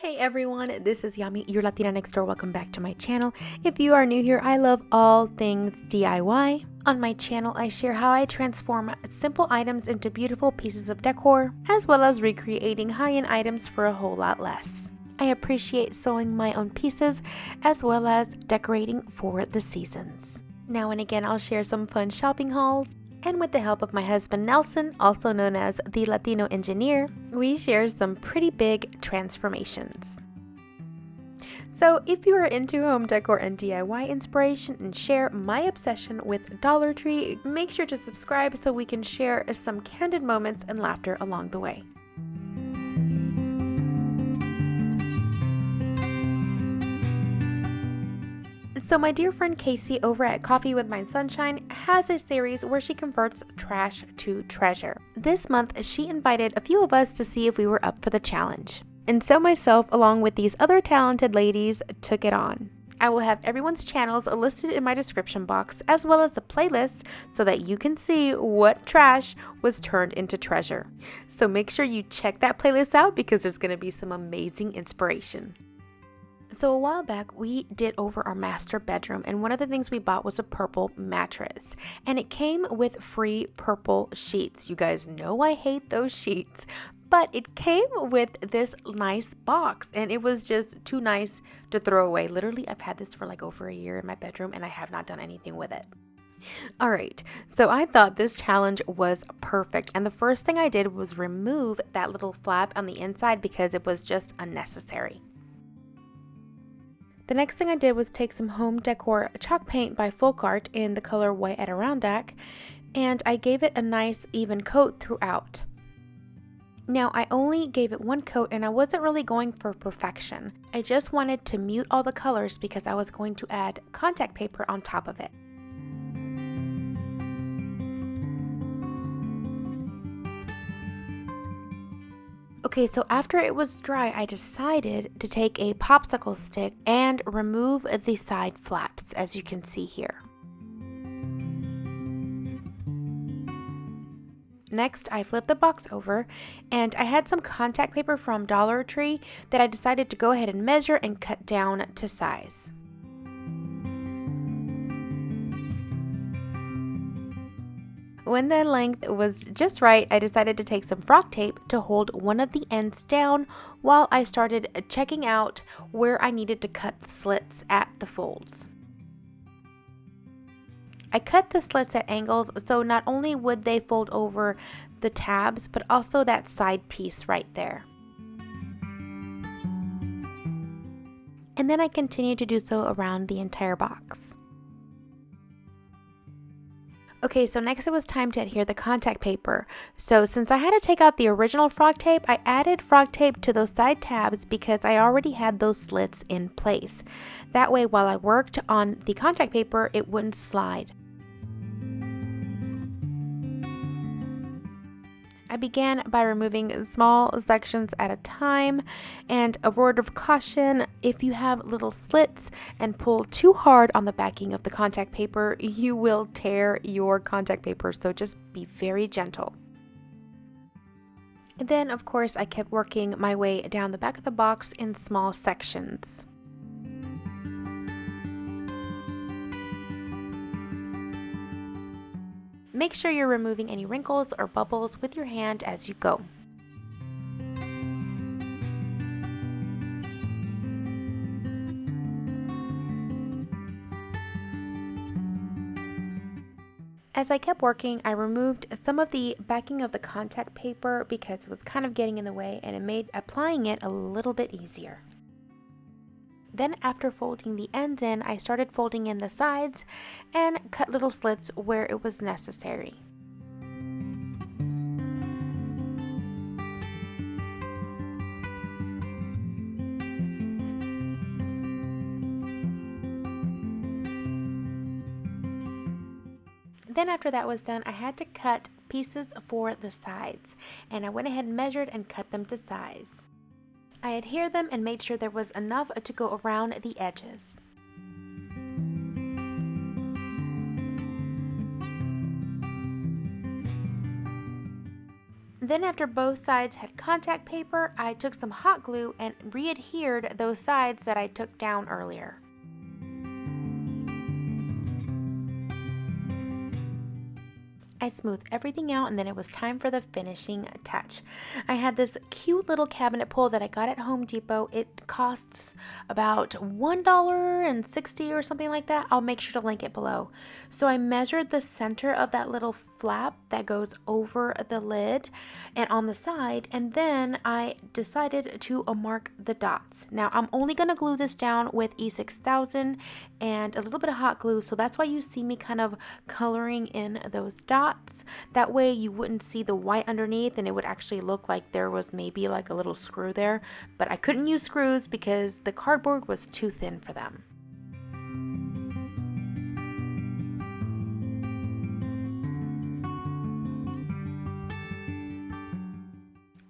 Hey everyone, this is Yami, your Latina next door. Welcome back to my channel. If you are new here, I love all things DIY. On my channel, I share how I transform simple items into beautiful pieces of decor, as well as recreating high-end items for a whole lot less. I appreciate sewing my own pieces, as well as decorating for the seasons. Now and again, I'll share some fun shopping hauls. And with the help of my husband Nelson, also known as the Latino engineer, we share some pretty big transformations. So if you are into home decor and DIY inspiration and share my obsession with Dollar Tree, make sure to subscribe so we can share some candid moments and laughter along the way. So my dear friend Casey over at Coffee with My Sunshine has a series where she converts trash to treasure. This month, she invited a few of us to see if we were up for the challenge. And so myself, along with these other talented ladies, took it on. I will have everyone's channels listed in my description box, as well as a playlist so that you can see what trash was turned into treasure. So make sure you check that playlist out because there's going to be some amazing inspiration. So a while back, we did over our master bedroom, and one of the things we bought was a purple mattress, and it came with free purple sheets. You guys know I hate those sheets, but it came with this nice box, and it was just too nice to throw away. Literally, I've had this for like over a year in my bedroom, and I have not done anything with it. Alright, so I thought this challenge was perfect, and the first thing I did was remove that little flap on the inside because it was just unnecessary. The next thing I did was take some home decor chalk paint by Folk Art in the color White Adirondack, and I gave it a nice even coat throughout. Now I only gave it one coat and I wasn't really going for perfection. I just wanted to mute all the colors because I was going to add contact paper on top of it. Okay, so after it was dry, I decided to take a popsicle stick and remove the side flaps, as you can see here. Next, I flipped the box over, and I had some contact paper from Dollar Tree that I decided to go ahead and measure and cut down to size. When the length was just right, I decided to take some frock tape to hold one of the ends down while I started checking out where I needed to cut the slits at the folds. I cut the slits at angles so not only would they fold over the tabs, but also that side piece right there. And then I continued to do so around the entire box. Okay, so next it was time to adhere the contact paper. So since I had to take out the original frog tape, I added frog tape to those side tabs because I already had those slits in place. That way, while I worked on the contact paper, it wouldn't slide. I began by removing small sections at a time, and a word of caution, if you have little slits and pull too hard on the backing of the contact paper, you will tear your contact paper, so just be very gentle. And then of course I kept working my way down the back of the box in small sections. Make sure you're removing any wrinkles or bubbles with your hand as you go. As I kept working, I removed some of the backing of the contact paper because it was kind of getting in the way, and it made applying it a little bit easier. Then after folding the ends in, I started folding in the sides and cut little slits where it was necessary. Then after that was done, I had to cut pieces for the sides, and I went ahead and measured and cut them to size. I adhered them and made sure there was enough to go around the edges. Then after both sides had contact paper, I took some hot glue and re-adhered those sides that I took down earlier. I smoothed everything out and then it was time for the finishing touch. I had this cute little cabinet pull that I got at Home Depot. It costs about $1.60 or something like that. I'll make sure to link it below. So I measured the center of that little flap that goes over the lid and on the side, and then I decided to mark the dots. Now I'm only going to glue this down with E6000 and a little bit of hot glue, so that's why you see me kind of coloring in those dots. That way you wouldn't see the white underneath and it would actually look like there was maybe like a little screw there, but I couldn't use screws because the cardboard was too thin for them.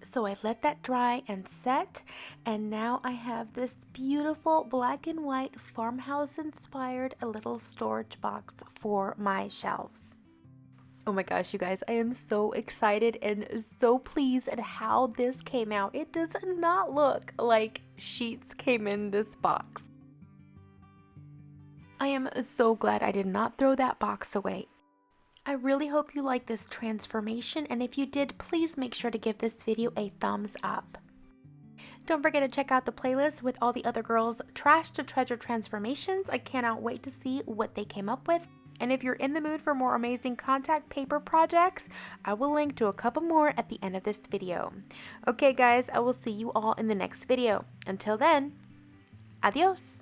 So I let that dry and set, and now I have this beautiful black and white farmhouse inspired little storage box for my shelves. Oh my gosh, you guys, I am so excited and so pleased at how this came out. It does not look like sheets came in this box. I am so glad I did not throw that box away. I really hope you like this transformation, and if you did, please make sure to give this video a thumbs up. Don't forget to check out the playlist with all the other girls' trash to treasure transformations. I cannot wait to see what they came up with. And if you're in the mood for more amazing contact paper projects, I will link to a couple more at the end of this video. Okay guys, I will see you all in the next video. Until then, adios!